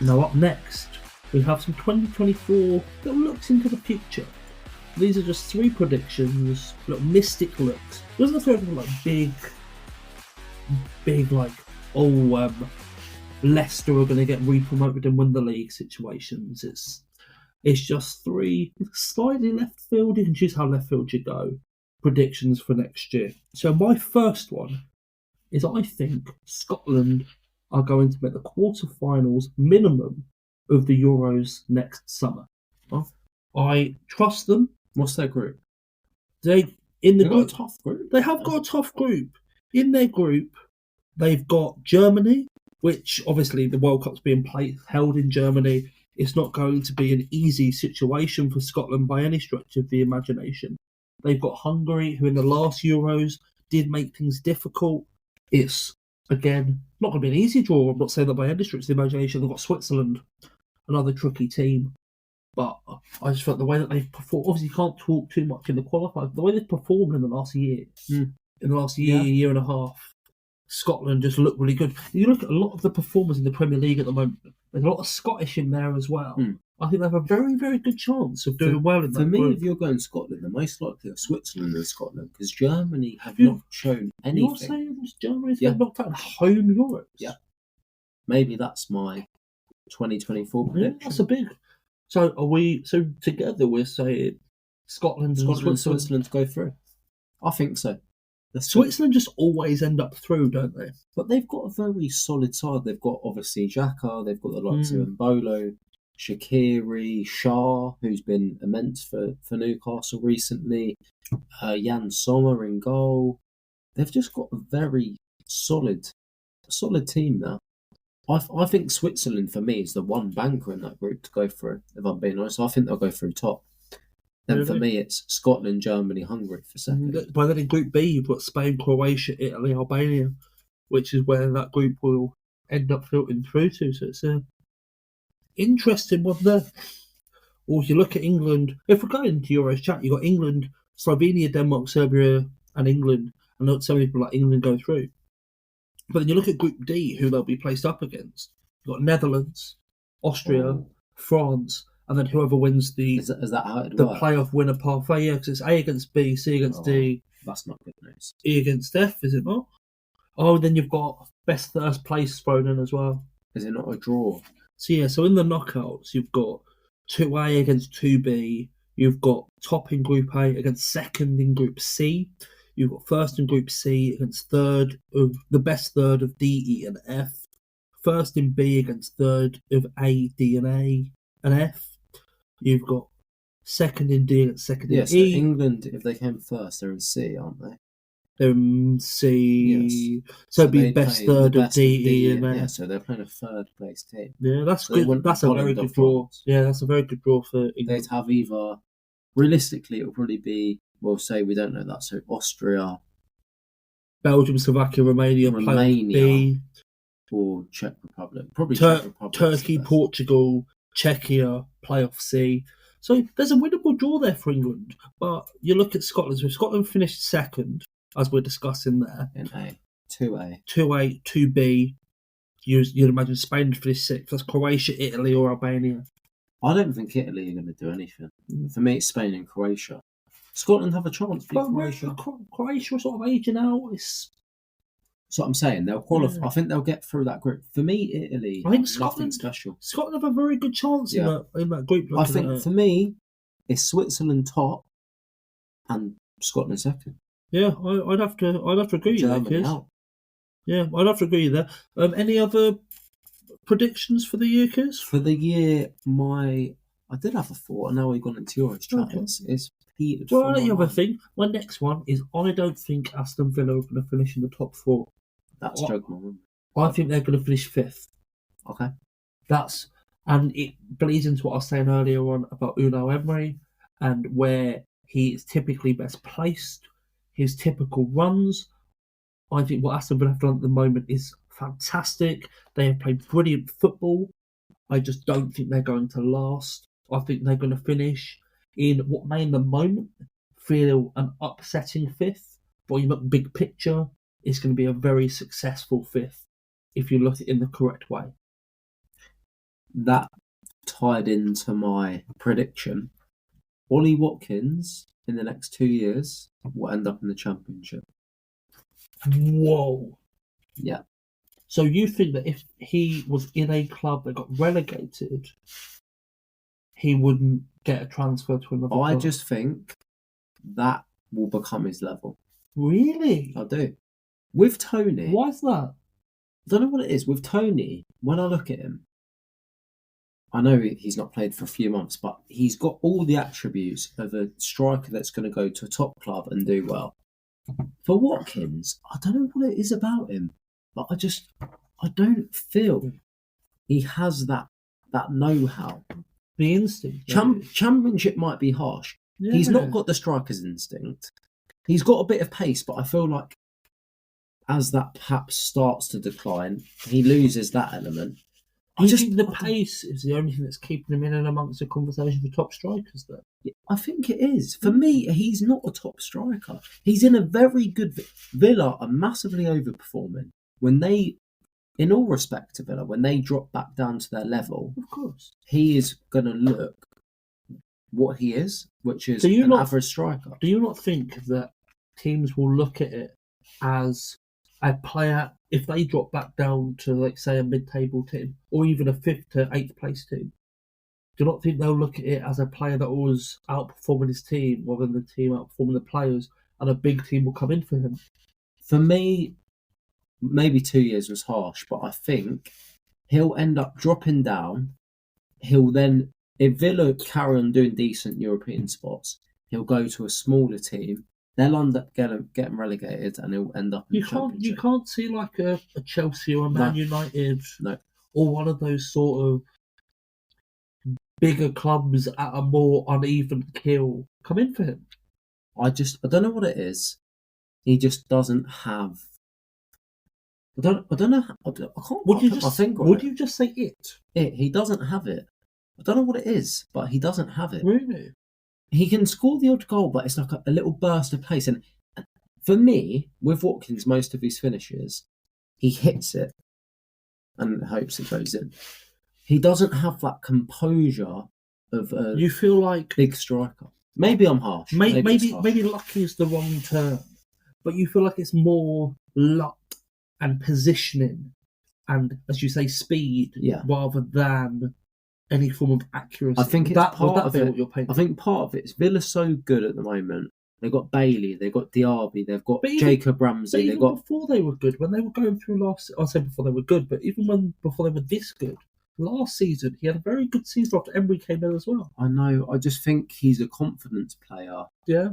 Now up next, we have some 2024 little looks into the future. These are just 3 predictions, little mystic looks. Doesn't necessarily like big like, Leicester are going to get re-promoted and win the league situations. It's just 3 slightly left field. You can choose how left field you go. Predictions for next year. So my first one is I think Scotland are going to make the quarterfinals minimum of the Euros next summer. I trust them. What's their group? They've got a tough group. They have got a tough group. In their group, they've got Germany, which obviously the World Cup's being held in Germany. It's not going to be an easy situation for Scotland by any stretch of the imagination. They've got Hungary, who in the last Euros did make things difficult. It's, again, not going to be an easy draw. I'm not saying that by any stretch of the imagination. They've got Switzerland, another tricky team. But I just felt the way that they've performed, obviously you can't talk too much in the qualifiers, the way they've performed in the last year, year and a half, Scotland just looked really good. You look at a lot of the performers in the Premier League at the moment, there's a lot of Scottish in there as well. I think they have a very, very good chance of doing well in that group. For me, if you're going Scotland, the most likely are Switzerland than Scotland, because Germany have not shown anything. You're saying Germany's been knocked out in home Euros? Yeah. Maybe that's my 2024 prediction. That's a big... So together we're saying Scotland and Switzerland to go through? I think so. Switzerland just always end up through, don't they? But they've got a very solid side. They've got obviously Xhaka, they've got the likes of Mbolo, Shaqiri, Shah, who's been immense for Newcastle recently, Jan Sommer in goal. They've just got a very solid team now. I think Switzerland, for me, is the one banker in that group to go through, if I'm being honest. I think they'll go through top. Then really? For me, it's Scotland, Germany, Hungary for second. But then in Group B, you've got Spain, Croatia, Italy, Albania, which is where that group will end up filtering through to. So it's an interesting one there. Or if you look at England, if we're going into Euros chat, you've got England, Slovenia, Denmark, Serbia, and England. And not so many people like England go through. But then you look at Group D, who they'll be placed up against. You've got Netherlands, Austria, France, and then whoever wins the is that how it the works? Playoff winner parfait. Yeah, because it's A against B, C against D. That's not good news. E against F, is it not? Oh, then you've got best first place thrown in as well. Is it not a draw? So in the knockouts, you've got 2A against 2B. You've got top in Group A against second in Group C. You've got first in Group C against third of the best third of D, E, and F. First in B against third of A, D, and F. You've got second in D against second in E. So England, if they came first, they're in C, aren't they? They're in C. Yes. So it'd be best third of D, E, and F. Yeah, so they're playing a third place team. Yeah, that's good. That's a very good draw. Yeah, that's a very good draw for England. They'd have either, realistically, it'll probably be, we'll say we don't know that, so Austria, Belgium, Slovakia, Romania, B, or Czech Republic. Probably Czech Republic. Turkey, Portugal, Czechia, playoff C. So there's a winnable draw there for England. But you look at Scotland. So if Scotland finished second, as we're discussing there, in A, 2A, 2B, you'd imagine Spain would finish sixth. That's Croatia, Italy, or Albania. I don't think Italy are going to do anything. For me, it's Spain and Croatia. Scotland have a chance. Croatia are sort of aging out. That's what I'm saying. They'll qualify. Yeah. I think they'll get through that group. For me, Italy, I think nothing special. Scotland have a very good chance in that group. I think for me, it's Switzerland top and Scotland second. Yeah, I'd have to agree with you there. Yeah, I'd have to agree there. Any other predictions for the year, Kiz? For the year, I did have a thought, and now we've gone into yours. It's Peter. Well, I'll let you have a think. My next one is I don't think Aston Villa are going to finish in the top 4. That's joking. I think they're going to finish 5th. Okay. And it bleeds into what I was saying earlier on about Unai Emery and where he is typically best placed, his typical runs. I think what Aston Villa have done at the moment is fantastic. They have played brilliant football. I just don't think they're going to last. I think they're going to finish in what may in the moment feel an upsetting 5th. But when you look big picture, it's going to be a very successful 5th if you look at it in the correct way. that tied into my prediction. Ollie Watkins in the next 2 years will end up in the Championship. Whoa. Yeah. So you think that if he was in a club that got relegated, he wouldn't get a transfer to another club? I just think that will become his level. Really? I do. With Tony, Why is that? I don't know what it is. With Tony, when I look at him, I know he's not played for a few months, but he's got all the attributes of a striker that's going to go to a top club and do well. For Watkins, I don't know what it is about him, but I don't feel he has that know-how. The instinct. Championship might be harsh. Yeah. He's not got the striker's instinct. He's got a bit of pace, but I feel like as that perhaps starts to decline, he loses that element. Do you think the pace is the only thing that's keeping him in and amongst the conversation for top strikers, though? I think it is. For me, he's not a top striker. He's in a very good... Villa are massively overperforming. When they, in all respect to Villa, when they drop back down to their level, of course, he is going to look what he is, which is an average striker. Do you not think that teams will look at it as a player, if they drop back down to, like, say, a mid-table team, or even a 5th to 8th place team, do you not think they'll look at it as a player that was outperforming his team rather than the team outperforming the players, and a big team will come in for him? For me, maybe 2 years was harsh, but I think he'll end up dropping down. He'll then, if Villa carry on doing decent European spots, he'll go to a smaller team. They'll end up getting relegated, and he'll end up in the Championship. You can't see like a Chelsea or a Man United, or one of those sort of bigger clubs at a more uneven keel come in for him. I don't know what it is. He just doesn't have. I don't know. I can't. Would you just say it? He doesn't have it. I don't know what it is, but he doesn't have it. Really? He can score the odd goal, but it's like a little burst of pace. And for me, with Watkins, most of his finishes, he hits it and hopes it goes in. He doesn't have that composure of a you feel like big striker. Maybe I'm harsh. Maybe lucky is the wrong term, but you feel like it's more luck and positioning and, as you say, speed rather than any form of accuracy. I think it's part of it. What you're painting? I think part of it is Villa's so good at the moment. They've got Bailey, they've got Diaby, they've got Jacob Ramsey. Before they were good, when they were going through I say before they were good, but even before they were this good, last season he had a very good season after Emery came in as well. I know. I just think he's a confidence player. Yeah.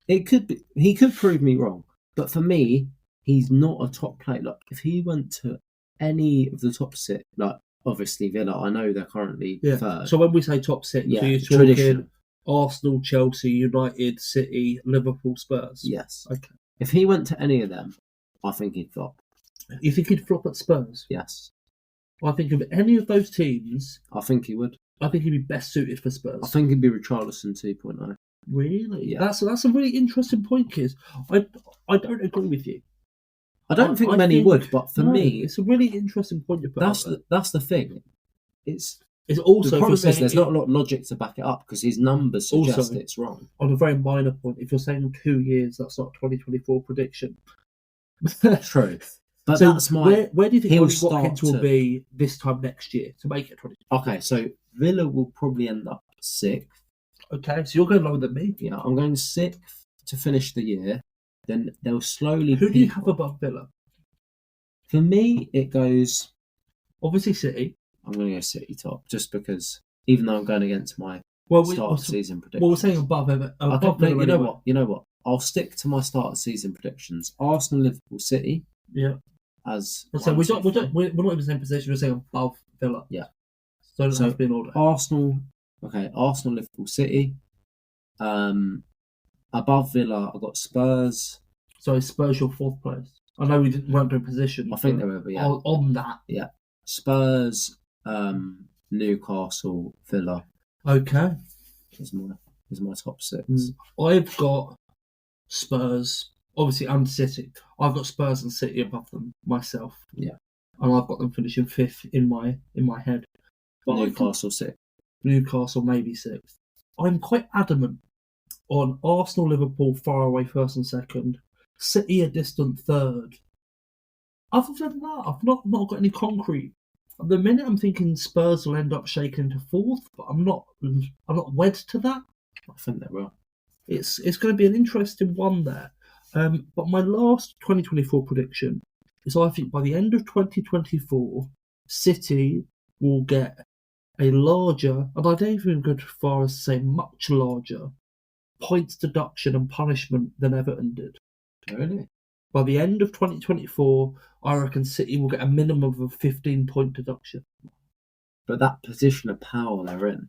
He could prove me wrong, but for me, he's not a top player. Like if he went to any of the top 6, like obviously Villa, I know they're currently third. So when we say top 6, so you're talking Arsenal, Chelsea, United, City, Liverpool, Spurs. Yes. Okay. If he went to any of them, I think he'd flop. You think he'd flop at Spurs? Yes. I think of any of those teams, I think he would. I think he'd be best suited for Spurs. I think he'd be Richarlison 2.0. Really? Yeah. That's a really interesting point, Kiz. I don't agree with you. I don't think many would, but for me, it's a really interesting point you put. That's the thing. It's also the problem is there's not a lot of logic to back it up because his numbers suggest it's wrong. On a very minor point, if you're saying 2 years, that's not a 2024 prediction. True. But so that's my. Where do you think Ollie Watkins will be this time next year to make it 20? Okay, so Villa will probably end up 6th. Okay, so you're going lower than me. Yeah, I'm going 6th to finish the year. Then they'll slowly. Who do you have above Villa? For me, it goes. Obviously, City. I'm going to go City top, just because. Even though I'm going against my start of season predictions. Well, we're saying above Villa. You know what? I'll stick to my start of season predictions. Arsenal, Liverpool, City. Yeah. So we're not in the same position. We're saying above Villa. Yeah. So it doesn't have to be in order. Arsenal, Liverpool, City. Above Villa, I've got Spurs. So Spurs your 4th place. I know we weren't doing position. I think they were, yeah. On that. Yeah. Spurs, Newcastle, Villa. Okay. Is my top 6. I've got Spurs, obviously, and City. I've got Spurs and City above them myself. Yeah. and I've got them finishing 5th in my head. But Newcastle 6th. Newcastle maybe 6th. I'm quite adamant on Arsenal, Liverpool far away 1st and 2nd, City a distant 3rd. Other than that, I've not got any concrete. At the minute, I'm thinking Spurs will end up shaking to 4th, but I'm not wed to that. I think they will. It's going to be an interesting one there. But my last 2024 prediction is I think by the end of 2024, City will get a larger, and I don't even go as far as to say much larger, points deduction and punishment than Everton did. Really? By the end of 2024, I reckon City will get a minimum of a 15-point deduction. But that position of power they're in,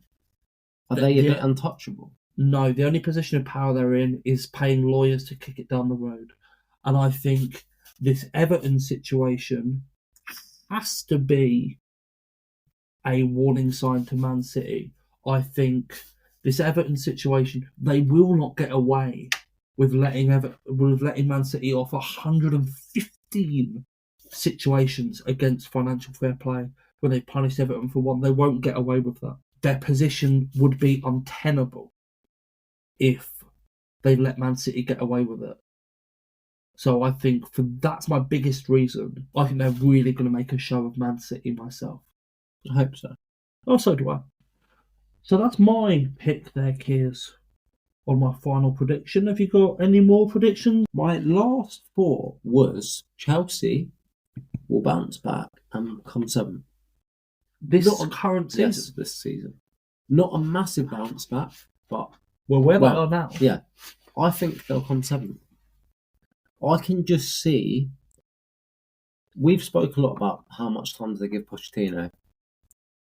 are they a bit untouchable? No, the only position of power they're in is paying lawyers to kick it down the road. And I think this Everton situation has to be a warning sign to Man City. I think this Everton situation, they will not get away with letting Man City off 115 situations against financial fair play when they punished Everton for one. They won't get away with that. Their position would be untenable if they let Man City get away with it. So I think that's my biggest reason. I think they're really going to make a show of Man City myself. I hope so. Oh, so do I. So that's my pick there, Kears, on my final prediction. Have you got any more predictions? My last thought was Chelsea will bounce back and come 7th. This current season? Yes, this season. Not a massive bounce back, but... Well, where they are now. Yeah. I think they'll come 7th. I can just see... We've spoken a lot about how much time they give Pochettino.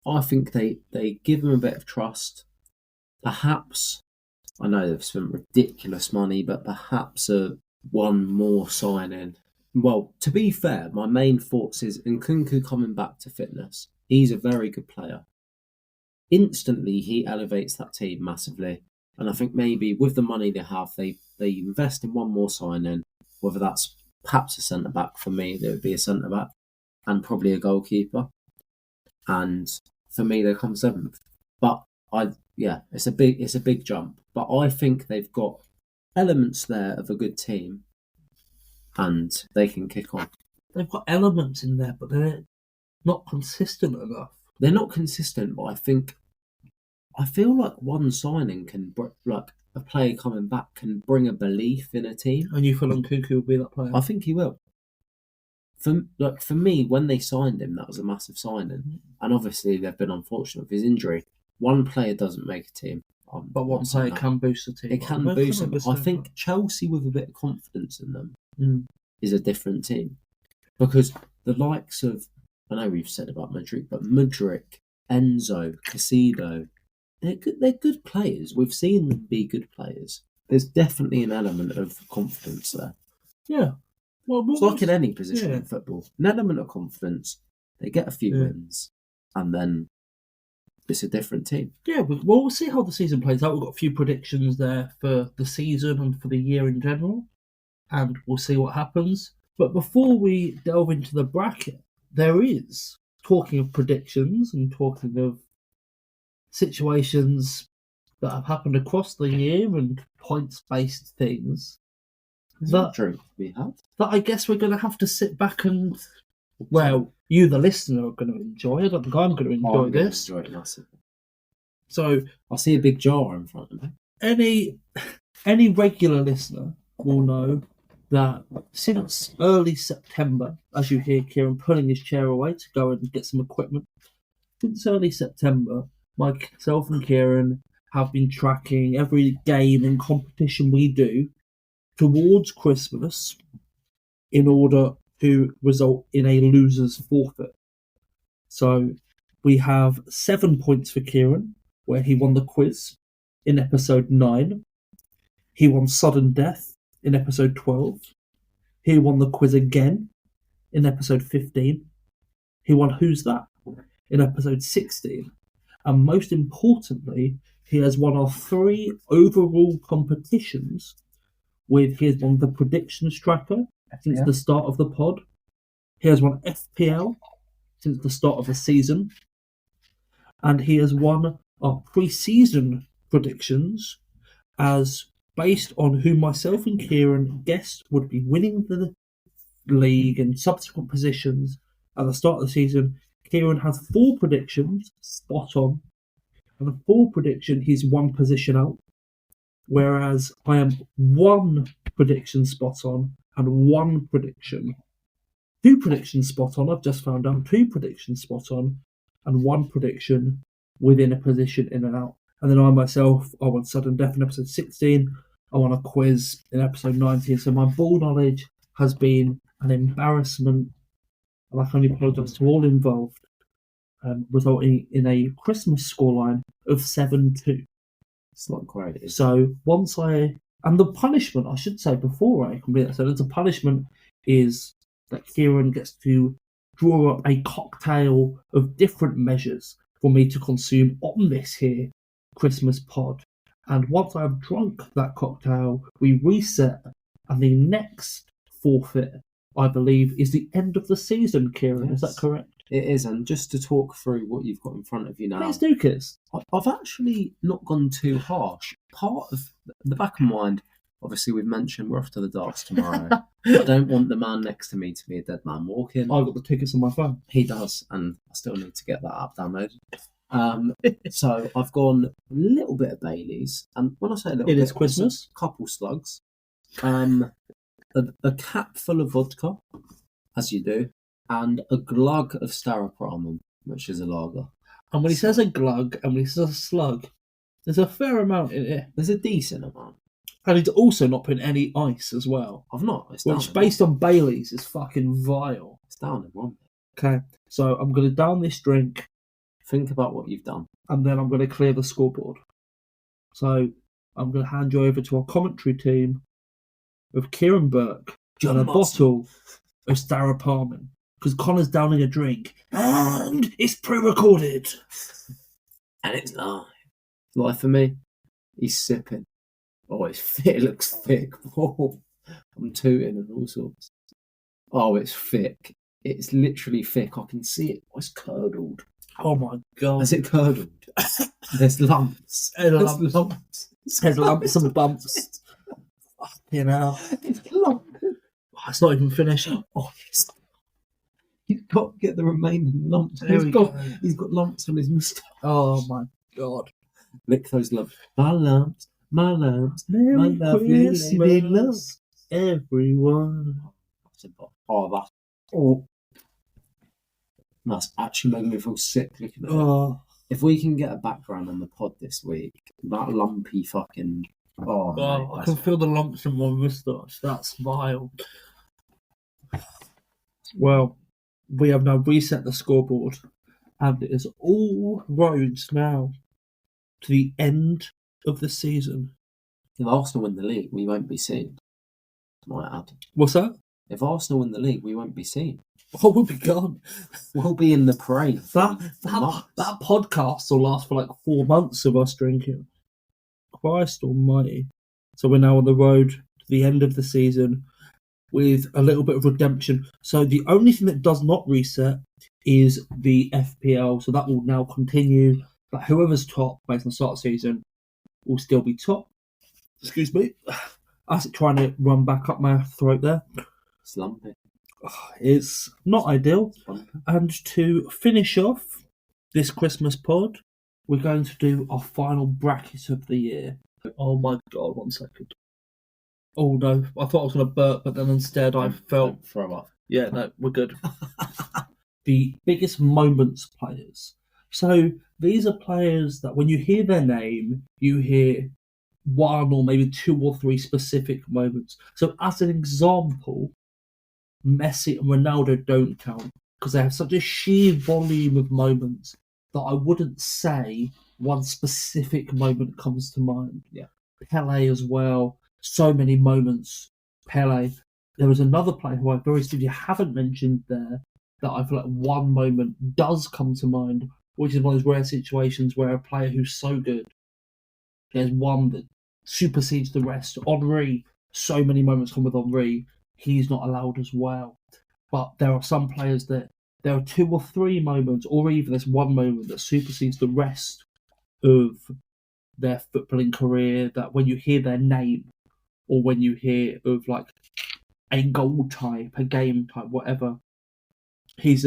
I think they give him a bit of trust. Perhaps, I know they've spent ridiculous money, but perhaps one more signing. Well, to be fair, my main thoughts is Nkunku coming back to fitness. He's a very good player. Instantly, he elevates that team massively. And I think maybe with the money they have, they invest in one more signing, whether that's perhaps a centre-back. For me, there would be a centre-back and probably a goalkeeper. And for me, they come 7th. But it's a big jump. But I think they've got elements there of a good team, and they can kick on. They've got elements in there, but they're not consistent enough. They're not consistent, but I feel like one signing like a player coming back can bring a belief in a team. And you feel Nkunku will be that player? I think he will. For me, when they signed him, that was a massive signing. And obviously, they've been unfortunate with his injury. One player doesn't make a team. But one player can boost a team. It can boost them. I think Chelsea, with a bit of confidence in them, is a different team. Because the likes of, I know we've said about Madrid, but Mudryk, Enzo, Casido, they're good players. We've seen them be good players. There's definitely an element of confidence there. Yeah. Well, it's like in any position in football. An element of confidence. They get a few wins, and then it's a different team. Yeah, we'll see how the season plays out. We've got a few predictions there for the season and for the year in general, and we'll see what happens. But before we delve into the bracket, there is, talking of predictions and talking of situations that have happened across the year and points-based things, drink we had. That I guess we're going to have to sit back and, well, you, the listener, are going to enjoy. I don't think I'm going to enjoy this. Enjoy it massively. So I see a big jar in front of me. Any regular listener will know that since early September, as you hear Kieran pulling his chair away to go and get some equipment, since early September, myself and Kieran have been tracking every game and competition we do towards Christmas in order to result in a loser's forfeit. So we have 7 points for Kieran, where he won the quiz in episode 9. He won sudden death in episode 12. He won the quiz again in episode 15. He won Who's That in episode 16. And most importantly, he has won our 3 overall competitions he has won the predictions tracker since the start of the pod. He has won FPL, since the start of the season. And he has won our pre-season predictions as based on who myself and Kieran guessed would be winning the league and subsequent positions at the start of the season. Kieran has 4 predictions spot on, and the 4 prediction he's 1 position out, whereas I am 1 prediction spot on and 1 prediction. 2 predictions spot on, I've just found out, 2 predictions spot on and 1 prediction within a position in and out. And then I myself, I won sudden death in episode 16, I won a quiz in episode 19, so my ball knowledge has been an embarrassment, and I can only apologise to all involved, resulting in a Christmas scoreline of 7-2. It's not great. So and the punishment, I should say before I complete that sentence, the punishment is that Kieran gets to draw up a cocktail of different measures for me to consume on this here Christmas pod. And once I've drunk that cocktail, we reset, and the next forfeit, I believe, is the end of the season, Kieran. Yes. Is that correct? It is, and just to talk through what you've got in front of you now. Please do, Kiss. I've actually not gone too harsh. Part of the back of my mind, obviously we've mentioned we're off to the darts tomorrow. I don't want the man next to me to be a dead man walking. I've got the tickets on my phone. He does, and I still need to get that app downloaded. So I've gone a little bit of Baileys, and when I say a little bit, it is Christmas. A couple slugs, a cap full of vodka, as you do, and a glug of Staropramen, which is a lager. And when he says a glug and when he says a slug, there's a fair amount in it. There's a decent amount. And he's also not putting any ice as well. I've not. Which, based on Baileys, is fucking vile. It's down in one. Okay, so I'm going to down this drink. Think about what you've done. And then I'm going to clear the scoreboard. So I'm going to hand you over to our commentary team with Kieran Burke and a bottle of Staropramen. Because Connor's downing a drink. And it's pre-recorded. And it's live. Live for me. He's sipping. Oh, it's thick. It looks thick. Oh, I'm tooting and all sorts. Oh, it's thick. It's literally thick. I can see it. Oh, it's curdled. Oh my god. Is it curdled? There's lumps. There's lumps. There's lumps and bumps. You know. It's lump. Oh, it's not even finished. Oh, you've got to get the remaining lumps. He's got lumps on his moustache. Oh my god. Lick those lumps. My lumps. My lumps. Merry my lovely Christmas, everyone. That's actually making me feel sick looking at it. Oh. If we can get a background on the pod this week, that lumpy fucking... Oh, mate, I can feel the lumps in my moustache. That's vile. Well, we have now reset the scoreboard, and it is all roads now to the end of the season. If Arsenal win the league, we won't be seen. Might add. What's that? If Arsenal win the league, we won't be seen. Oh, we'll be gone. We'll be in the parade. That podcast will last for like 4 months of us drinking. Christ almighty. So we're now on the road to the end of the season with a little bit of redemption. So the only thing that does not reset is the FPL. So that will now continue. But whoever's top based on the start of the season will still be top. Excuse me. I was trying to run back up my throat there. It's lumpy. It's not ideal. And to finish off this Christmas pod, we're going to do our final bracket of the year. Oh my god, 1 second. Oh no, I thought I was going to burp, but then instead I felt... Don't throw up. Yeah, no, we're good. The biggest moments players. So these are players that when you hear their name, you hear 1 or maybe 2 or 3 specific moments. So as an example, Messi and Ronaldo don't count because they have such a sheer volume of moments that I wouldn't say one specific moment comes to mind. Yeah. Pele as well. So many moments. Pele. There was another player who I very seriously haven't mentioned there that I feel like one moment does come to mind, which is one of those rare situations where a player who's so good, there's one that supersedes the rest. Henry, so many moments come with Henry. He's not allowed as well. But there are some players that there are 2 or 3 moments, or even there's one moment that supersedes the rest of their footballing career, that when you hear their name, or when you hear of like a goal type, a game type, whatever, he's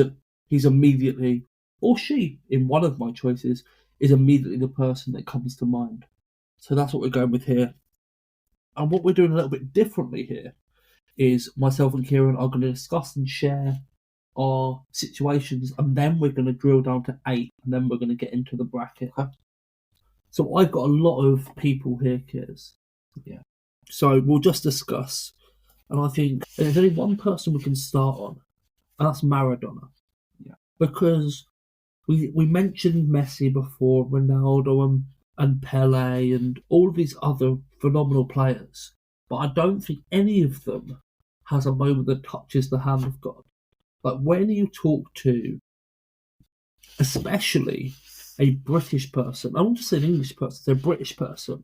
immediately, or she, in one of my choices, is immediately the person that comes to mind. So that's what we're going with here. And what we're doing a little bit differently here is myself and Kieran are going to discuss and share our situations, and then we're going to drill down to 8, and then we're going to get into the bracket. So I've got a lot of people here, Kiers. Yeah. So we'll just discuss, and I think there's only one person we can start on, and that's Maradona. Yeah. Because we mentioned Messi before, Ronaldo and Pele and all of these other phenomenal players, but I don't think any of them has a moment that touches the hand of God. Like when you talk to, especially a British person, I won't just say an English person, say a British person,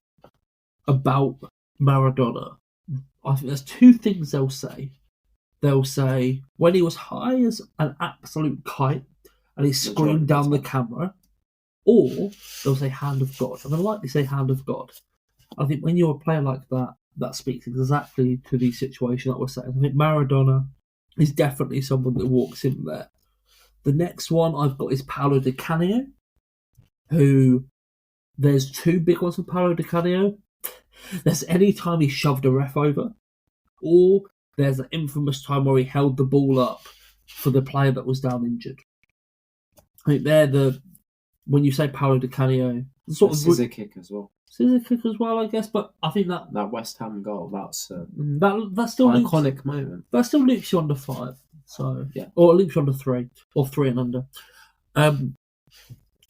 about Maradona, I think there's 2 things they'll say. They'll say when he was high as an absolute kite and he screamed down the camera, or they'll say hand of God. And I like to say hand of God. I think when you're a player like that, that speaks exactly to the situation that we're saying. I think Maradona is definitely someone that walks in there. The next one I've got is Paolo Di Canio, who there's 2 big ones for Paolo Di Canio. There's any time he shoved a ref over, or there's an infamous time where he held the ball up for the player that was down injured. I think they're when you say Paolo Di Canio, sort of scissor kick as well. Scissor kick as well, I guess, but I think that West Ham goal, that's that still iconic moment. That still leaps you under 5, so yeah, or it leaps you under 3, or 3 and under.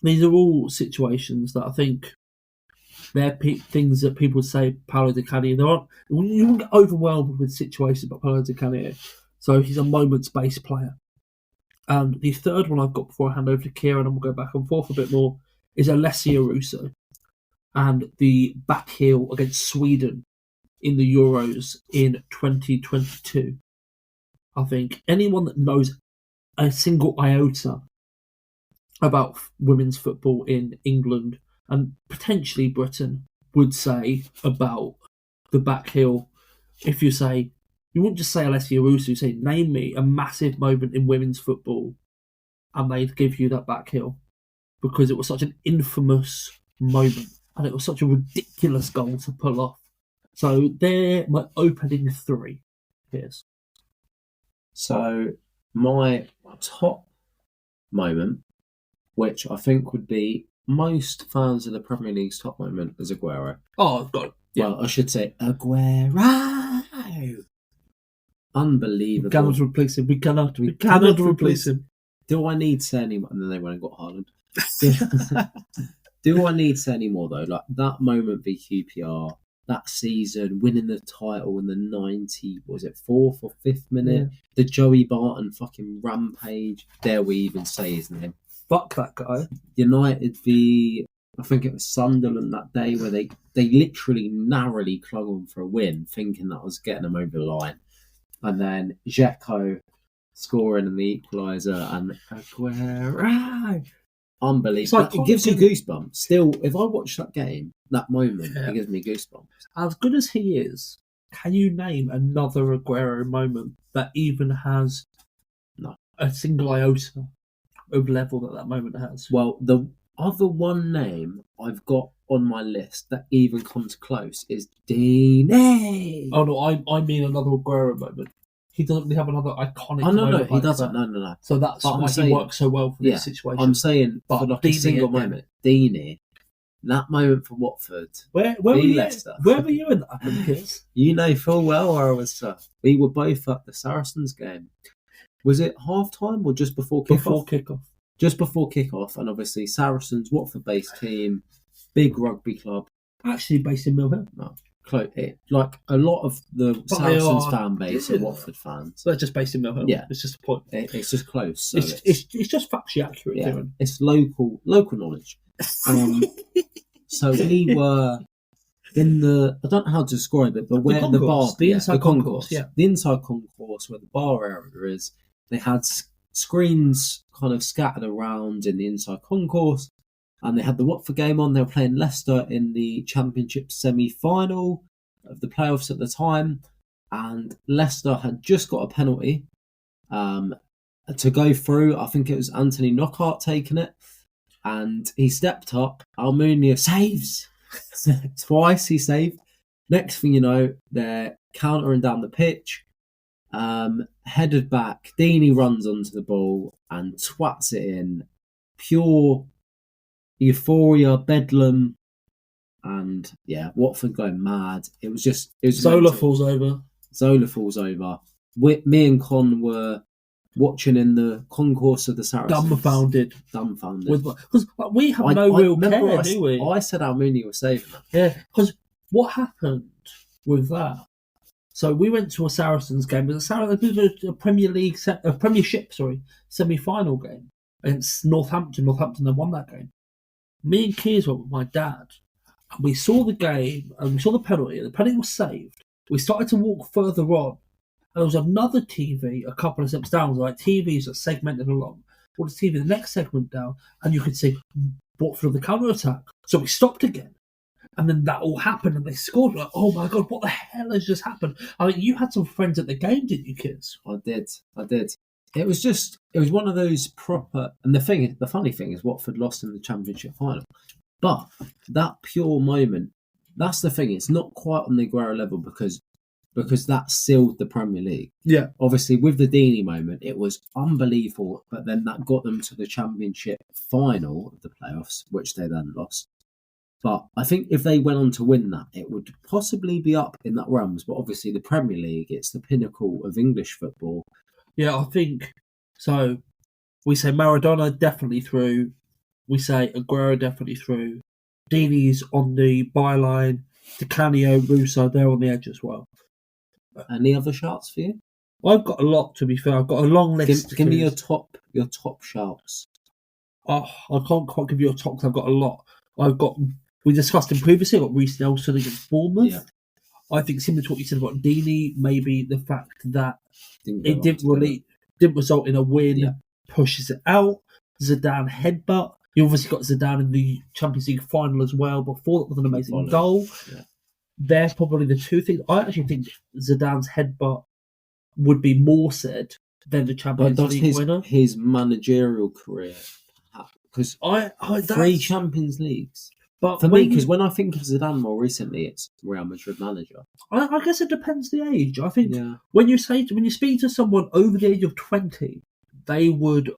These are all situations that I think they're things that people say Paolo Di Canio. You won't get overwhelmed with situations about Paolo Di Canio, so he's a moments-based player. And the third one I've got before I hand over to Kieran, and we'll go back and forth a bit more, is Alessia Russo and the back heel against Sweden in the Euros in 2022. I think anyone that knows a single iota about women's football in England and potentially Britain would say about the back heel, if you say, you wouldn't just say Alessia Russo, you say, name me a massive moment in women's football, and they'd give you that back heel, because it was such an infamous moment, and it was such a ridiculous goal to pull off. So they're my opening 3. Here's. So my top moment, which I think would be most fans of the Premier League's top moment, is Aguero. Oh, God. Yeah. Well, I should say Aguero. Unbelievable. We cannot replace him. Do I need to say any more? And then they went and got Haaland. Do I need to say any more, though? Like, that moment v QPR, that season, winning the title in the 4th or 5th minute, the Joey Barton fucking rampage, dare we even say his name? Fuck that guy. United v, I think it was Sunderland that day, where they literally narrowly clung on for a win, thinking that was getting them over the line. And then Dzeko scoring in the equaliser, and Aguero. Unbelievable. It gives you goosebumps. Still, if I watch that game, that moment, it gives me goosebumps. As good as he is, can you name another Aguero moment that even has a single iota of level that moment has? Well, the other one name I've got on my list that even comes close is Dini. Oh no, I mean another Aguero moment. He doesn't really have another iconic moment. No, he doesn't. No. So that's why he works so well for this situation. I'm saying, but for like a single moment, Dini, that moment for Watford. Where were you in that, kids? You know full well where I was. We were both at the Saracens game. Was it half time or just before kickoff? Before kickoff. Just before kickoff, and obviously Saracens, Watford-based team, big rugby club. Actually based in Mill Hill. No, like a lot of the Saracens fan base are Watford fans. So they're just based in Mill Hill. Yeah, it's just a point. It's just close. So it's just factually accurate. Yeah, it's local knowledge. So we were in the, I don't know how to describe it, but where the inside concourse, the inside concourse where the bar area is, they had screens kind of scattered around in the inside concourse, and they had the Watford game on. They were playing Leicester in the Championship semi-final of the playoffs at the time, and Leicester had just got a penalty to go through. I think it was Anthony Knockaert taking it, and he stepped up. Almunia saves twice. He saved. Next thing you know, they're countering down the pitch. Headed back, Deeney runs onto the ball and twats it in. Pure euphoria, bedlam, and yeah, Watford going mad. It was Zola falls over. Zola falls over. Me and Con were watching in the concourse of the Saracens. Dumbfounded. Because we have no real care, do we? I said Almunia was saving it. Yeah, because what happened with that? So we went to a Saracens game, but a Premiership semi-final game against Northampton. Northampton then won that game. Me and Keys went with my dad, and we saw the game, and we saw the penalty. The penalty was saved. We started to walk further on, and there was another TV a couple of steps down. Like TVs that segmented along. Well, the TV the next segment down, and you could see Watford on the counter attack. So we stopped again. And then that all happened, and they scored. Like, oh my god, what the hell has just happened? I mean, you had some friends at the game, didn't you, kids? I did. It was one of those proper. And the funny thing is, Watford lost in the Championship final. But that pure moment, that's the thing. It's not quite on the Aguero level because that sealed the Premier League. Yeah. Obviously, with the Deeney moment, it was unbelievable. But then that got them to the Championship final of the playoffs, which they then lost. But I think if they went on to win that, it would possibly be up in that realms. But obviously, the Premier League, it's the pinnacle of English football. Yeah, I think so. We say Maradona definitely through. We say Aguero definitely through. Deeney's on the byline. Di Canio, Russo, they're on the edge as well. Any other shouts for you? I've got a lot, to be fair. I've got a long list. Give me your top shouts. Oh, I can't quite give you a top because I've got a lot. We discussed him previously. I've got Reece Nelson against Bournemouth. Yeah. I think similar to what you said about Deeney, maybe the fact that it didn't result in a win pushes it out. Zidane headbutt. You obviously got Zidane in the Champions League final as well before. That was an amazing goal. Yeah. They're probably the two things. I actually think Zidane's headbutt would be more said than the Champions League winner. His managerial career, because 3 Champions Leagues. But for me, because when I think of Zidane more recently, it's Real Madrid manager. I guess it depends the age. I think when you speak to someone over the age of 20, they would.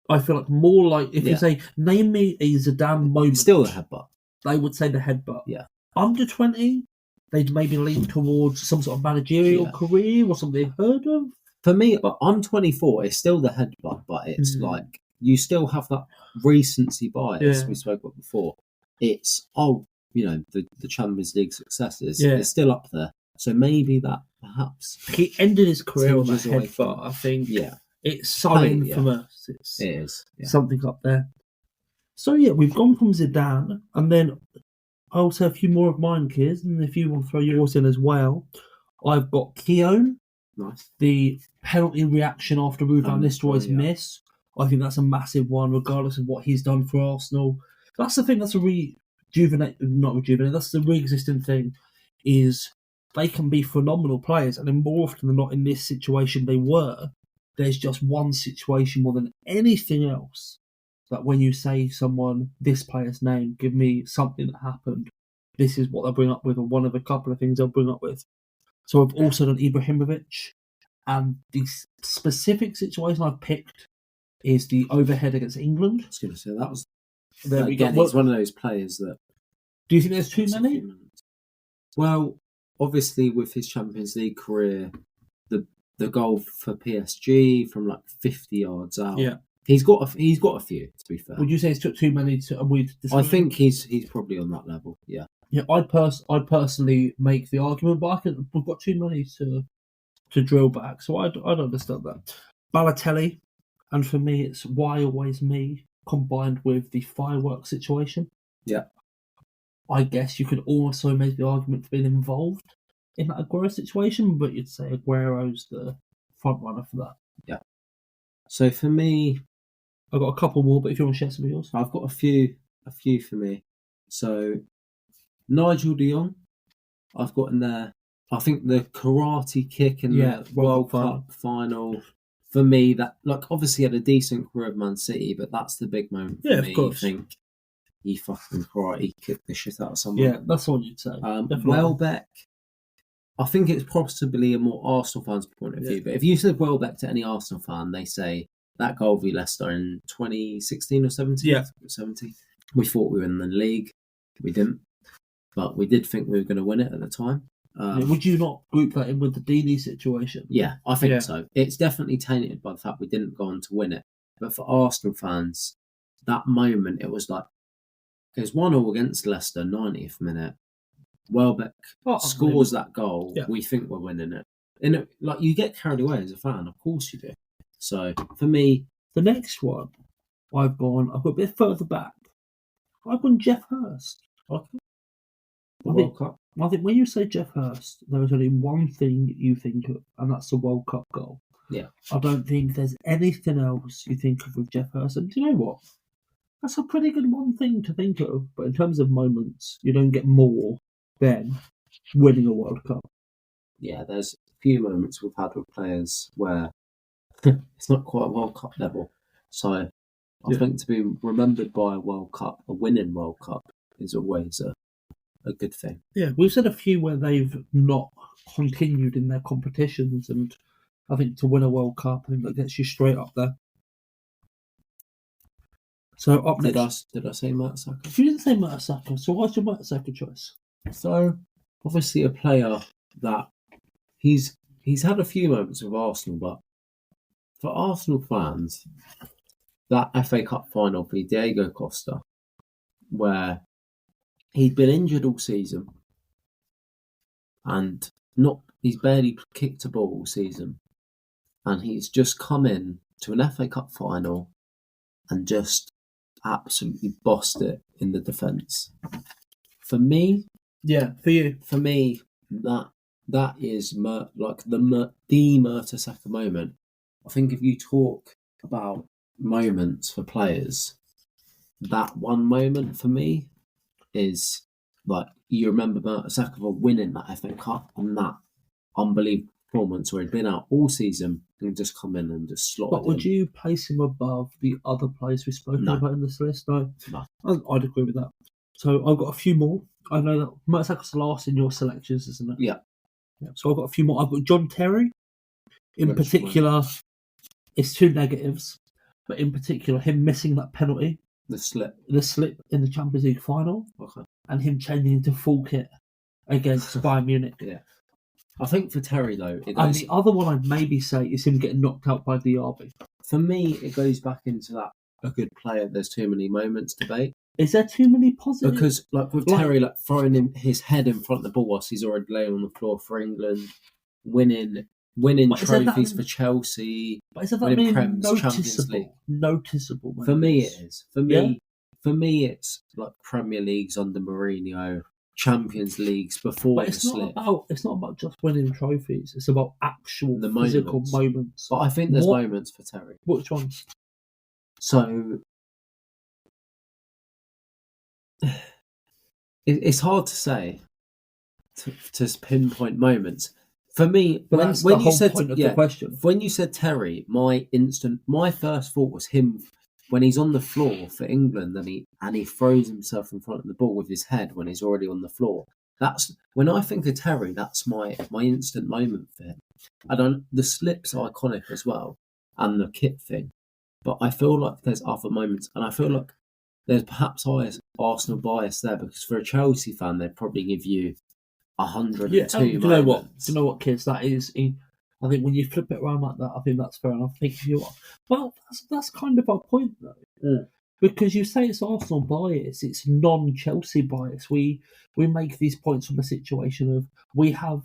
I feel like more like if you say, name me a Zidane moment. Still the headbutt. They would say the headbutt. Yeah. Under 20, they'd maybe lean towards some sort of managerial career or something they've heard of. For me, I'm 24. It's still the headbutt, but it's like you still have that recency bias we spoke about before. It's the Champions League successes. Yeah. It's still up there. So maybe that perhaps he ended his career on that headbutt. I think it's so infamous. It is something up there. So we've gone from Zidane, and then I'll say a few more of mine, kids, and if you want to throw yours in as well, I've got Keown. Nice. The penalty reaction after Ruud van Nistelrooy's miss. I think that's a massive one, regardless of what he's done for Arsenal. That's the thing. That's that's the re-existing thing. Is they can be phenomenal players, and then more often than not, in this situation, they were. There's just one situation more than anything else that when you say someone this player's name, give me something that happened. This is what they'll bring up with, or one of a couple of things they'll bring up with. So I've also done Ibrahimovic, and the specific situation I've picked is the overhead against England. I was going to say that was. He's one of those players that. Do you think there's too many? Well, obviously with his Champions League career, the goal for PSG from like 50 yards out. Yeah, he's got a few. To be fair, would you say it's took too many to avoid? I think he's probably on that level. Yeah. Yeah, I'd personally make the argument, but we've got too many to drill back, so I'd understand that. Balotelli, and for me, it's why always me combined with the fireworks situation. Yeah, I guess you could also make the argument for being involved in that Aguero situation, but you'd say Aguero's the front runner for that. Yeah. So for me, I've got a couple more, but if you want to share some of yours. I've got a few for me. So Nigel de Jong, I've got in there. I think the karate kick in the World Cup final. For me, that obviously had a decent career of Man City, but that's the big moment for me. Of course. You think he fucking karate kicked the shit out of someone. Yeah, that's what you'd say. Welbeck, I think it's possibly a more Arsenal fan's point of view, but if you said Welbeck to any Arsenal fan, they say that goal v Leicester in 2016 or 17. Yeah. 17. We thought we were in the league. We didn't, but we did think we were going to win it at the time. Would you not group that in with the Deeney situation? Yeah, I think so. It's definitely tainted by the fact we didn't go on to win it. But for Arsenal fans, that moment, it was 1-1 against Leicester, 90th minute. Welbeck scores that goal. Yeah. We think we're winning it. And you get carried away as a fan, of course you do. So for me, the next one, I've got a bit further back. I've gone Jeff Hurst. Okay. World Cup. I think when you say Jeff Hurst, there is only one thing you think of, and that's the World Cup goal. Yeah. I don't think there's anything else you think of with Jeff Hurst. And do you know what? That's a pretty good one thing to think of. But in terms of moments, you don't get more than winning a World Cup. Yeah, there's a few moments we've had with players where it's not quite a World Cup level. So I think to be remembered by a winning World Cup, is always a good thing. Yeah, we've said a few where they've not continued in their competitions, and I think to win a World Cup, I think that gets you straight up there. So up next, did I say Mertesacker? You didn't say Mertesacker, so what's your Mertesacker choice? So obviously a player that he's had a few moments with Arsenal, but for Arsenal fans, that FA Cup final for Diego Costa, where he'd been injured all season and he's barely kicked a ball all season, and he's just come in to an FA Cup final and just absolutely bossed it in the defence. For me, for me, that is the Mertesacker moment. I think if you talk about moments for players, that one moment for me is you remember Mertesacker winning that FA Cup and that unbelievable performance where he'd been out all season and just come in and just slotted. But would you place him above the other players we've spoken about in this list? No. I'd agree with that. So I've got a few more. I know that Mertesacker's last in your selections, isn't it? Yeah. So I've got a few more. I've got John Terry. In particular, it's two negatives, but in particular, him missing that penalty. The slip in the Champions League final. Okay. And him changing into full kit against Bayern Munich. Yeah. I think for Terry, though... And the other one I'd maybe say is him getting knocked out by Diaby. For me, it goes back into that a good player, there's too many moments debate. Is there too many positives? Because, with Terry, throwing his head in front of the ball whilst he's already laying on the floor for England, winning trophies for Chelsea, but is that winning Prem's Champions League. Noticeable moments? For me, it is. For me, it's Premier Leagues under Mourinho, Champions Leagues before the slip. It's not about just winning trophies. It's about actual physical moments. But I think there's moments for Terry. Which ones? So it's hard to say to pinpoint moments. For me, when you said the question, when you said Terry, my first thought was him when he's on the floor for England and he throws himself in front of the ball with his head when he's already on the floor. That's when I think of Terry. That's my instant moment for him. The slip's iconic as well, and the kit thing. But I feel like there's other moments, and I feel like there's perhaps Arsenal bias there because for a Chelsea fan, they'd probably give you 102 moments. Do you know what, kids? That is, I think when you flip it around like that, I think that's fair enough. I think you are. Well, that's kind of our point, though. Yeah. Because you say it's Arsenal bias, it's non-Chelsea bias. We make these points from a situation of we have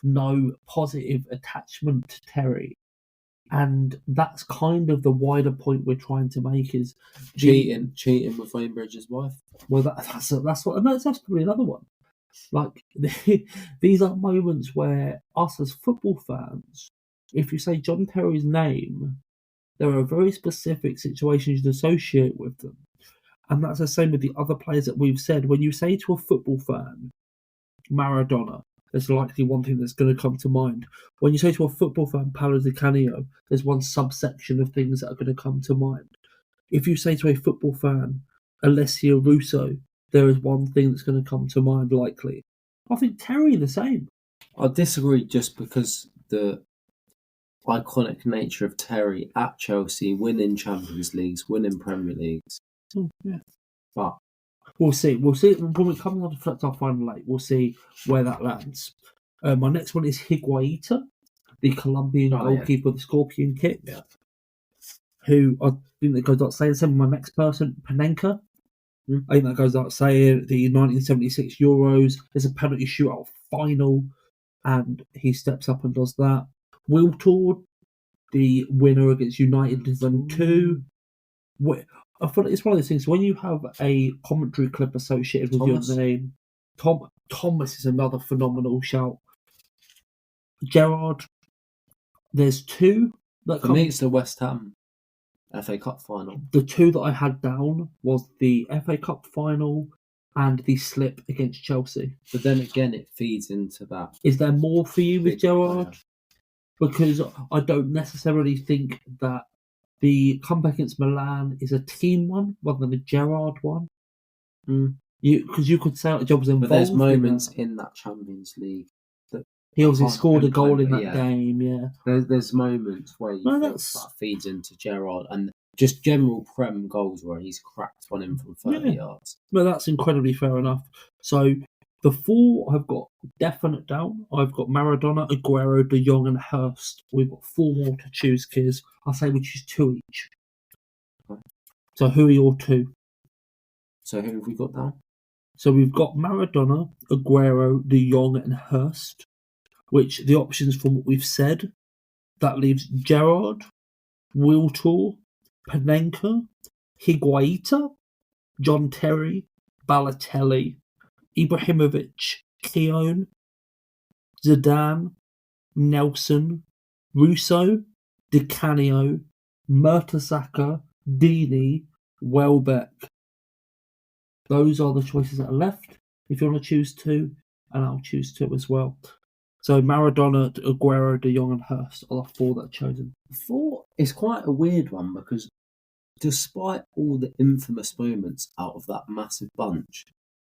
no positive attachment to Terry. And that's kind of the wider point we're trying to make is cheating with Rainbridge's wife. Well, that's probably another one. These are moments where us as football fans, if you say John Terry's name, There are very specific situations you associate with them. And that's the same with the other players that we've said. When you say to a football fan, Maradona, there's likely one thing that's going to come to mind. When you say to a football fan, Paolo Di Canio, there's one subsection of things that are going to come to mind. If you say to a football fan, Alessio Russo, there is one thing that's going to come to mind likely. I think Terry the same. I disagree just because the iconic nature of Terry at Chelsea, winning Champions Leagues, winning Premier Leagues. Yeah. But we'll see. When we come on to reflect our final eight, we'll see where that lands. My next one is Higuaita, the Colombian goalkeeper with the scorpion kick. Yeah. Who I think that goes without saying. Same with my next person, Panenka. I think that goes without saying. The 1976 Euros, there's a penalty shootout final, and he steps up and does that. Wiltord, the winner against United in 2002. I feel like it's one of those things. When you have a commentary clip associated with your name, Thomas is another phenomenal shout. Gerrard, there's two that for me, it's the West Ham FA Cup final. The two that I had down was the FA Cup final and the slip against Chelsea. But then again, it feeds into that. Is there more for you with Gerrard? Because I don't necessarily think that the comeback against Milan is a team one rather than a Gerrard one. Because you could say the job was involved. But there's moments in that Champions League that he obviously scored a goal in that game. Yeah, there's moments where you think that feeds into Gerrard and just general Prem goals where he's cracked one in from 30 yards. Well, that's incredibly fair enough. So the four I've got definite down. I've got Maradona, Aguero, De Jong, and Hurst. We've got four more to choose, Kiz. I'll say we choose two each. Okay. So who are your two? So who have we got down? So we've got Maradona, Aguero, De Jong, and Hurst. Which the options from what we've said, that leaves Gerrard, Wiltord, Panenka, Higuaita, John Terry, Balotelli, Ibrahimovic, Keown, Zidane, Nelson, Russo, Di Canio, Mertesacker, Deeney, Welbeck. Those are the choices that are left. If you want to choose two, and I'll choose two as well. So Maradona, Aguero, De Jong, and Hurst are the four that are chosen. Four is quite a weird one because despite all the infamous moments out of that massive bunch,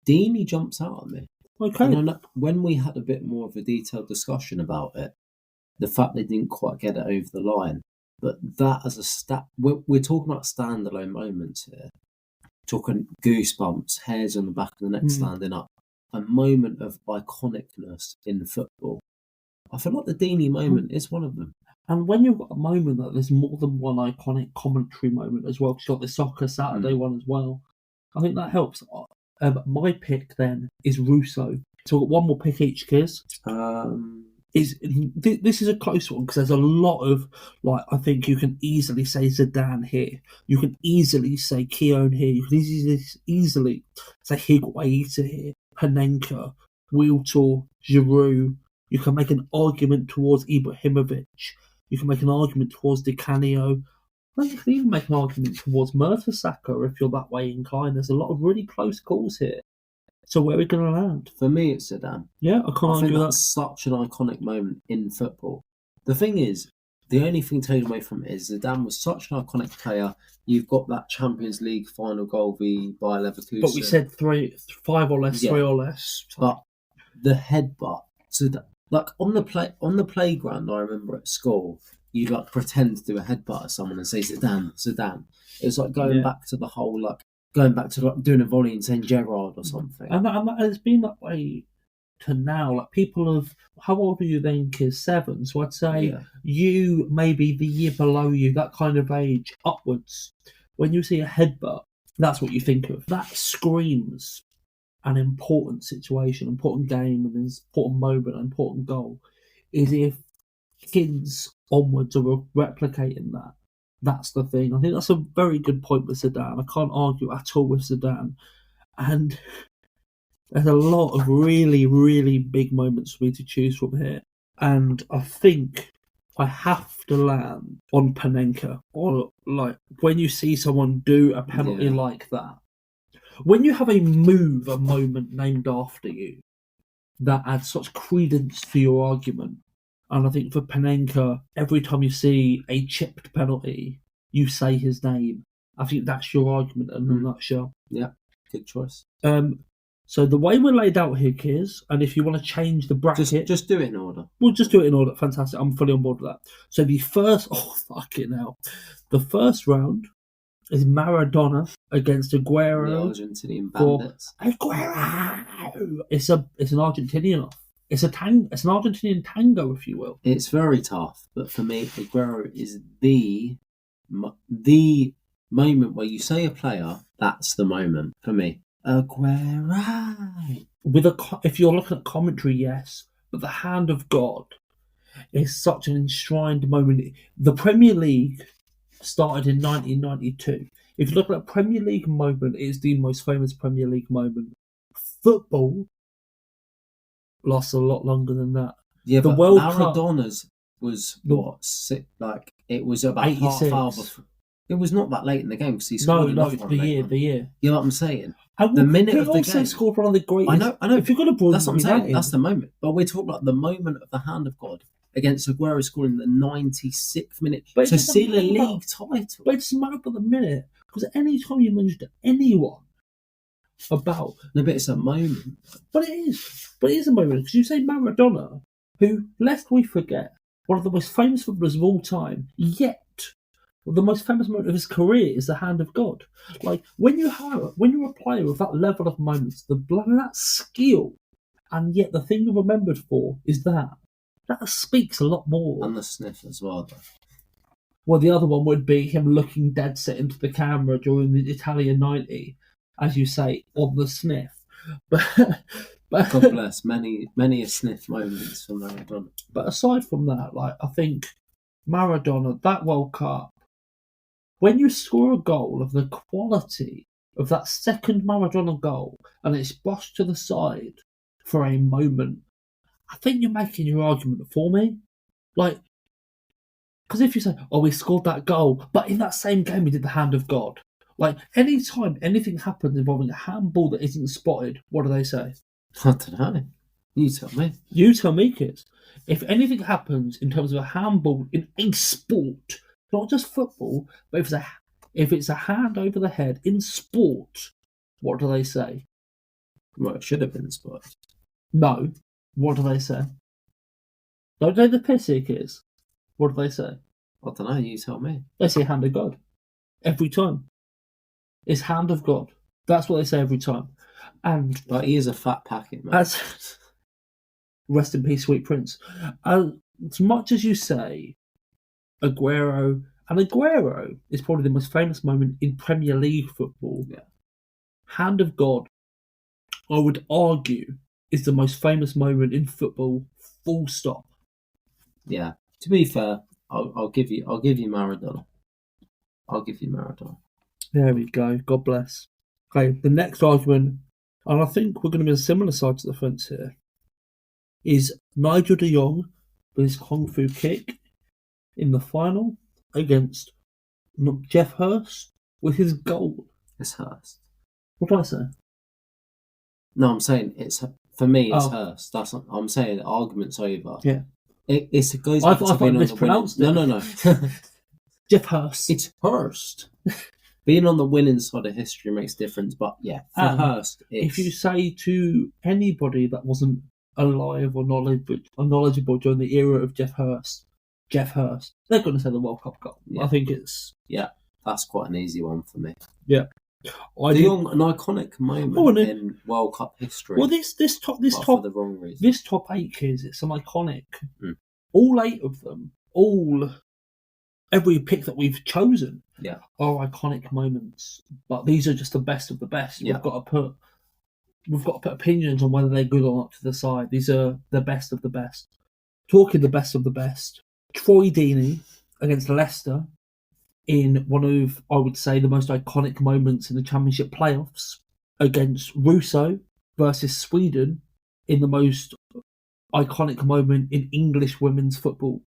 Deeney jumps out at me. Okay. And when we had a bit more of a detailed discussion about it, the fact they didn't quite get it over the line, but that as a stat, we're talking about standalone moments here. Talking goosebumps, hairs on the back of the neck standing up. A moment of iconicness in football. I feel like the Deeney moment is one of them. And when you've got a moment that there's more than one iconic commentary moment as well, because you've got the Soccer Saturday one as well, I think that helps. My pick then is Russo. So we've got one more pick each, Kiz. This is a close one because there's a lot of, I think you can easily say Zidane here. You can easily say Keown here. You can easily say Higuaita here. Panenka, Wiltord, Giroud. You can make an argument towards Ibrahimovic. You can make an argument towards Di Canio. I think you can even make an argument towards Mertesacker if you're that way inclined. There's a lot of really close calls here. So where are we going to land? For me, it's Zidane. Yeah, I can't argue that. That's such an iconic moment in football. The thing is, the only thing taken away from it is Zidane was such an iconic player. You've got that Champions League final goal v Bayer Leverkusen. But we said 5 or less, 3 or less. But the headbutt, so that, on the playground, I remember at school, you'd pretend to do a headbutt at someone and say Zidane, Zidane. It was going back to the whole going back to doing a volley and saying Gerrard or something. And it's been that way to now. People have, how old are you then, Kiz? 7. So I'd say you, maybe the year below you, that kind of age, upwards. When you see a headbutt, that's what you think of. That screams an important situation, important game, an important moment, an important goal. Is if kids onwards are replicating that. That's the thing. I think that's a very good point with Zidane. I can't argue at all with Zidane. And there's a lot of really, really big moments for me to choose from here. And I think I have to land on Panenka. Or like when you see someone do a penalty like that, when you have a moment named after you, that adds such credence to your argument. And I think for Panenka, every time you see a chipped penalty, you say his name. I think that's your argument in a nutshell. Yeah, good choice. So the way we're laid out here, Kiers, and if you want to change the bracket... Just do it in order. We'll just do it in order. Fantastic. I'm fully on board with that. So the first... Oh, fuck it now. The first round is Maradona against Aguero. The Argentinian Bandits. Aguero! It's an Argentinian. It's an Argentinian tango, if you will. It's very tough, but for me, Aguero is the moment where you say a player, that's the moment for me. Aguero. If you're looking at commentary, yes, but the hand of God is such an enshrined moment. The Premier League started in 1992. If you look at a Premier League moment, it is the most famous Premier League moment. Football lasts a lot longer than that. Yeah, the but World Maradona's was what? It was about 86. half hour before. It was not that late in the game because he scored the year. You know what I'm saying? And the minute he of the also game. Scored one of the greatest. I know. If you're going to broaden that's what I'm saying. That's the moment. But we're talking about the moment of the hand of God against Aguero scoring the 96th minute to seal a league title. But it doesn't matter about the minute, because any time you mention anyone about... No, but it's a moment. But it is a moment, because you say Maradona, who, lest we forget, one of the most famous footballers of all time, yet the most famous moment of his career is the hand of God. Like, when you're a player with that level of moments, that skill, and yet the thing you're remembered for is that speaks a lot more. And the sniff as well, though. Well, the other one would be him looking dead set into the camera during the Italian 90, as you say, on the sniff. But God bless, many a sniff moments from Maradona. But aside from that, like, I think Maradona, that World Cup, when you score a goal of the quality of that second Maradona goal and it's brushed to the side for a moment, I think you're making your argument for me. Like, because if you say, oh, we scored that goal, but in that same game we did the hand of God. Like, any time anything happens involving a handball that isn't spotted, what do they say? I don't know. You tell me. You tell me, kids. If anything happens in terms of a handball in a sport, not just football, but if it's a hand over the head in sport, what do they say? Well, it should have been spotted. No. What do they say? Don't take the piss here, kids. What do they say? I don't know, you tell me. They say hand of God. Every time. It's hand of God. That's what they say every time. And but he is a fat packet, man. Rest in peace, sweet prince. As much as you say Aguero is probably the most famous moment in Premier League football. Yeah. Hand of God, I would argue, is the most famous moment in football, full stop. Yeah. To be fair, I'll give you Maradona. I'll give you Maradona. There we go. God bless. Okay, the next argument, and I think we're going to be on similar sides of the fence here, is Nigel de Jong with his Kung Fu kick in the final against Jeff Hurst with his goal. It's Hurst. What did I say? No, I'm saying for me it's Hurst. I'm saying the argument's over. Yeah. It goes back to being on the winning. No. Jeff Hurst. It's Hurst. Being on the winning side of history makes a difference, but yeah, for Hurst, if you say to anybody that wasn't alive or knowledgeable during the era of Jeff Hurst, they're going to say the World Cup goal. Yeah. I think it's... Yeah, that's quite an easy one for me. Yeah. An iconic moment in World Cup history. Well, this top for the wrong reason. This top 8 is it's an iconic. All 8 of them, every pick that we've chosen, are iconic moments. But these are just the best of the best. Yeah. We've got to put opinions on whether they're good or not to the side. These are the best of the best. Talking the best of the best, Troy Deeney against Leicester in one of, I would say, the most iconic moments in the Championship playoffs, against Russo versus Sweden in the most iconic moment in English women's football.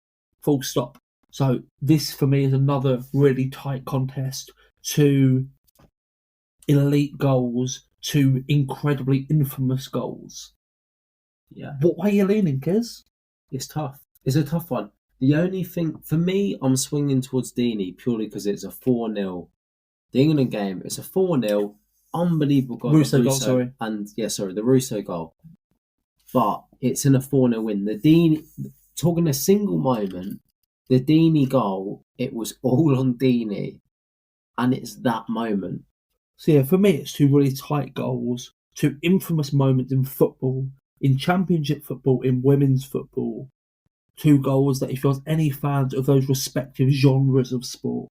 Full stop. So this for me is another really tight contest. Two elite goals, two incredibly infamous goals. Yeah. What way are you leaning, Kez? It's tough. It's a tough one. The only thing, for me, I'm swinging towards Deeney purely because it's a 4-0. The England game, it's a 4-0, unbelievable goal. Russo goal, sorry. And, the Russo goal. But it's in a 4-0 win. The Deeney, talking a single moment, the Deeney goal, it was all on Deeney. And it's that moment. So yeah, for me, it's two really tight goals, two infamous moments in football, in championship football, in women's football. Two goals that if you're any fans of those respective genres of sport,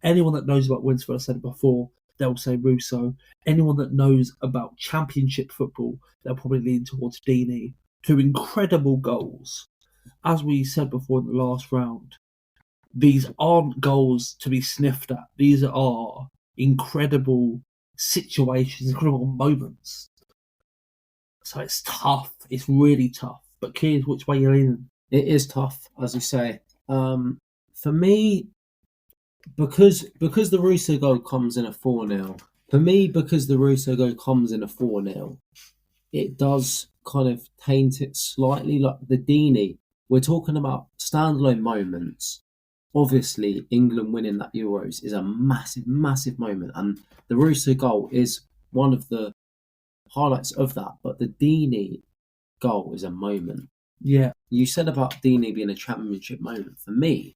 anyone that knows about Winsford, I said it before, they'll say Russo. Anyone that knows about championship football, they'll probably lean towards Deeney. Two incredible goals. As we said before in the last round, these aren't goals to be sniffed at. These are incredible situations, incredible moments. So it's tough. It's really tough. But Keys, which way you're leaning? It is tough, as you say. For me, because the Russo goal comes in a 4-0, it does kind of taint it slightly. Like the Deeney, we're talking about standalone moments. Obviously, England winning that Euros is a massive, massive moment. And the Russo goal is one of the highlights of that. But the Deeney goal is a moment. Yeah. You said about Deeney being a championship moment. For me,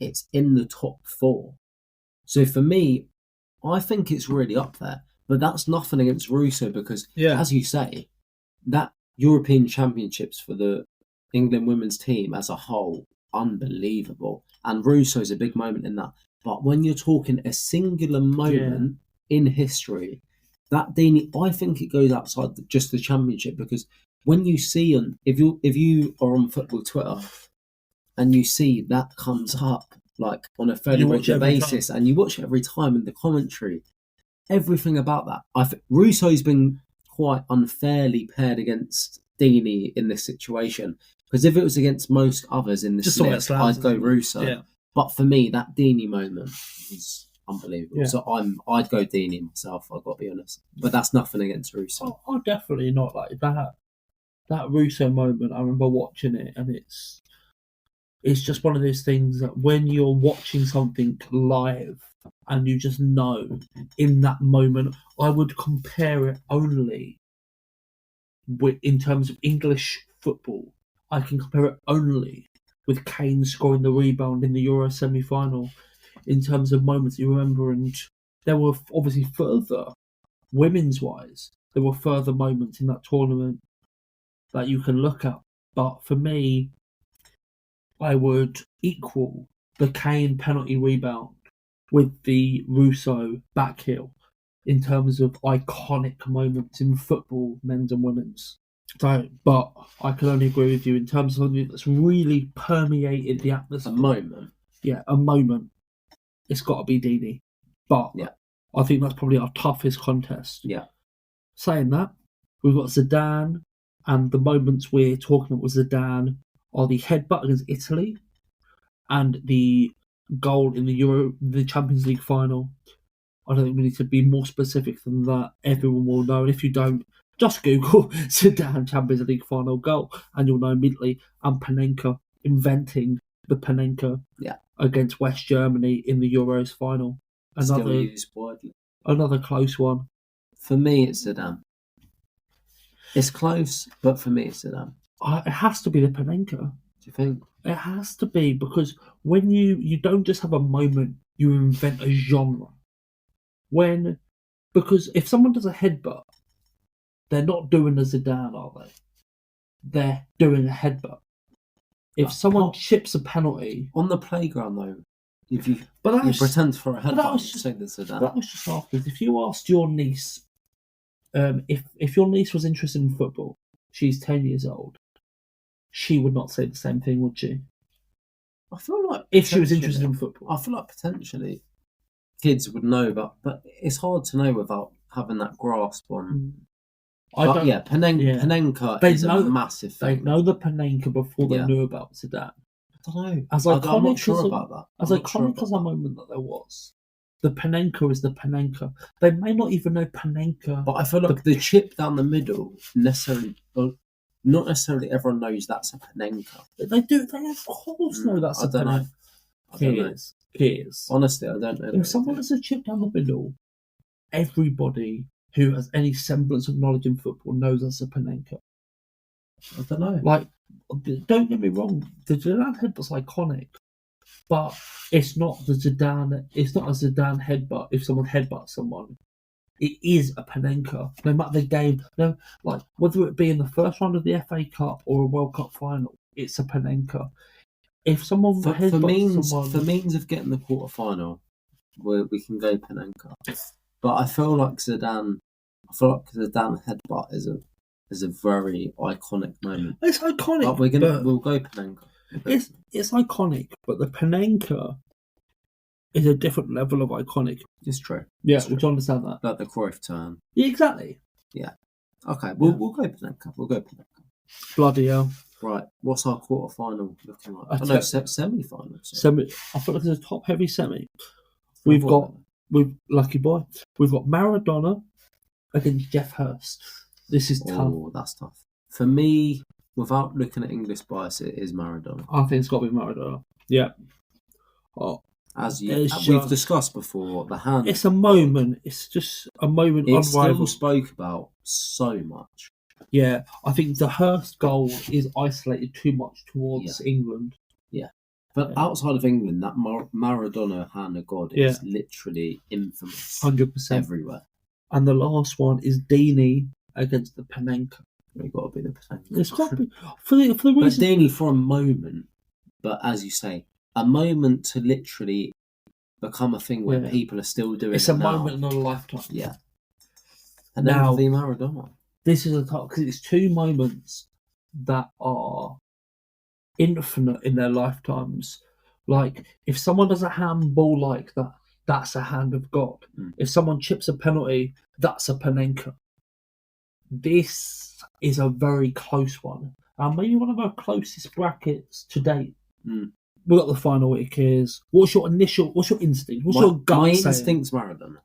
it's in the top 4. So for me, I think it's really up there. But that's nothing against Russo because, as you say, that European Championships for the England women's team as a whole, unbelievable. And Russo's a big moment in that. But when you're talking a singular moment in history, that Deeney, I think it goes outside just the championship because when you see, if you are on football Twitter and you see that comes up like on a fairly regular basis and you watch it every time in the commentary, everything about that, I think Russo's been quite unfairly paired against Deeney in this situation because if it was against most others in the slip, I'd go Russo. Yeah. But for me, that Deeney moment is unbelievable. Yeah. So I'd go Deeney myself. I've got to be honest, but that's nothing against Russo. Oh, definitely not like that. That Russo moment, I remember watching it, and it's just one of those things that when you're watching something live and you just know in that moment, I would compare it only with, in terms of English football, I can compare it only with Kane scoring the rebound in the Euro semi-final in terms of moments you remember. And there were obviously further, women's-wise, there were further moments in that tournament that you can look at. But for me, I would equal the Kane penalty rebound with the Russo back heel in terms of iconic moments in football, men's and women's. So, but I can only agree with you in terms of something that's really permeated the atmosphere. A moment. Yeah, a moment. It's got to be Deeney. But I think that's probably our toughest contest. Yeah. Saying that, we've got Zidane, and the moments we're talking about with Zidane are the headbutt against Italy and the goal in the Champions League final. I don't think we need to be more specific than that. Everyone will know. And if you don't, just Google Zidane Champions League final goal and you'll know immediately. And Panenka inventing the Panenka against West Germany in the Euros final. Still used widely. Another close one. For me, it's Zidane. It's close, but for me, it's Zidane. It has to be the Panenka. Do you think? It has to be, because when you don't just have a moment, you invent a genre. Because if someone does a headbutt, they're not doing a Zidane, are they? They're doing a headbutt. If someone chips a penalty on the playground, though, if you pretend for a headbutt, say that's Zidane. That was just afterwards. If you asked your niece, if your niece was interested in football, she's 10 years old, she would not say the same thing, would she? I feel like if she was interested in football, I feel like potentially kids would know, but it's hard to know without having that grasp on. Panenka is a massive thing. They know the Panenka before they knew about Zidane. don't know. As I'm iconic not sure as about that. As I'm not sure iconic about as a that. moment that there was, the Panenka is the Panenka. They may not even know Panenka. But I feel like the chip down the middle not necessarily everyone knows that's a Panenka. They do. They of course know that's a Panenka. I don't know. Here's. Honestly, I don't know. If someone has a chip down the middle, everybody who has any semblance of knowledge in football knows that's a Panenka. I don't know. Like, don't get me wrong, the Zidane headbutt's iconic, but it's not the Zidane. It's not a Zidane headbutt. If someone headbutts someone, it is a Panenka. No matter the game, like whether it be in the first round of the FA Cup or a World Cup final, it's a Panenka. If someone for headbutts means of getting the quarter final, we can go Panenka. But I feel like Zidane headbutt is a very iconic moment. It's iconic. But we'll go Panenka. It's iconic, but the Panenka is a different level of iconic. It's true. Yeah, we can understand that. Like the Cruyff turn. Yeah, exactly. Yeah. Okay, we'll go Panenka. We'll go Panenka. Bloody hell. Right, what's our quarter final looking like? Semi final. I feel like it's a top heavy semi. We've lucky boy. We've got Maradona against Jeff Hurst. This is tough. Oh, that's tough. For me, without looking at English bias, it is Maradona. I think it's got to be Maradona. Yeah. Oh, as we've discussed before, the hand. It's a moment. It's just a moment. It's still spoke about so much. Yeah, I think the Hurst goal is isolated too much towards England. Yeah. But outside of England, that Maradona hand of God is literally infamous. 100%. Everywhere. And the last one is Dini against the Panenka. It's got to be the Panenka. It's got to be. For the reason... But Dini for a moment, but as you say, a moment to literally become a thing where people are still doing it. It's a moment in a lifetime. Yeah. And now the Maradona. This is a top because it's two moments that are infinite in their lifetimes. Like if someone does a handball like that, that's a hand of God. If someone chips a penalty, that's a Panenka. This is a very close one. And maybe one of our closest brackets to date. We've got the final week is. What's your instinct? What's your gut My saying? instinct's Maradona.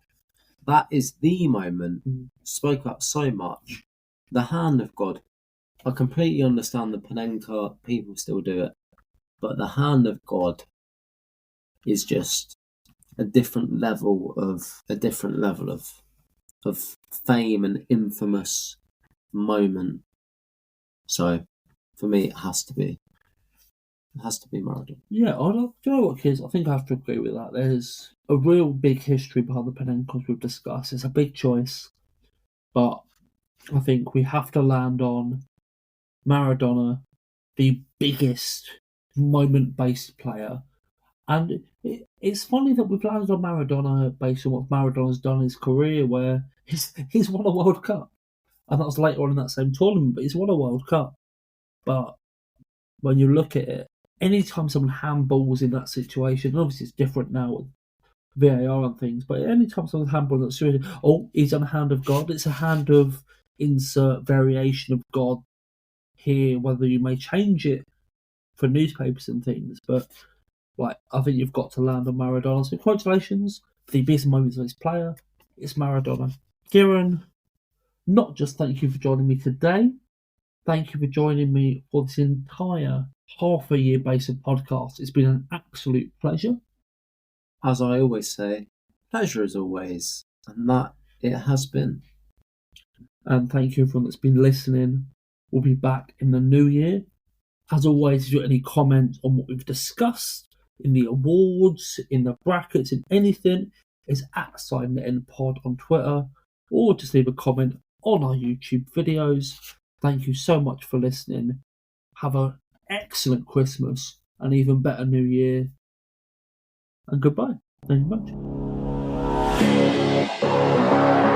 That is the moment spoke about so much. The hand of God. I completely understand the Panenka. People still do it, but the hand of God is just a different level of fame and infamous moment. So, for me, it has to be Maradona. Yeah, do you know what, kids? I think I have to agree with that. There's a real big history behind the Panenkas we've discussed. It's a big choice, but I think we have to land on Maradona, the biggest moment-based player. And it's funny that we've landed on Maradona based on what Maradona's done in his career, where he's won a World Cup. And that was later on in that same tournament, but he's won a World Cup. But when you look at it, anytime someone handballs in that situation, obviously it's different now with VAR and things, but anytime someone handballs in that situation, he's on a hand of God. It's a hand of insert variation of God here, whether you may change it for newspapers and things, but I think you've got to land on Maradona. So congratulations for the biggest moments of this player. It's Maradona. Kieran, not just thank you for joining me today, thank you for joining me for this entire half a year basic podcast. It's been an absolute pleasure. As I always say, pleasure as always, and that it has been. And thank you everyone that's been listening. We'll be back in the new year. As always, if you've got any comments on what we've discussed in the awards, in the brackets, in anything, it's @SignTheEndPod on Twitter, or just leave a comment on our YouTube videos. Thank you so much for listening. Have an excellent Christmas, an even better New Year, and goodbye. Thank you much.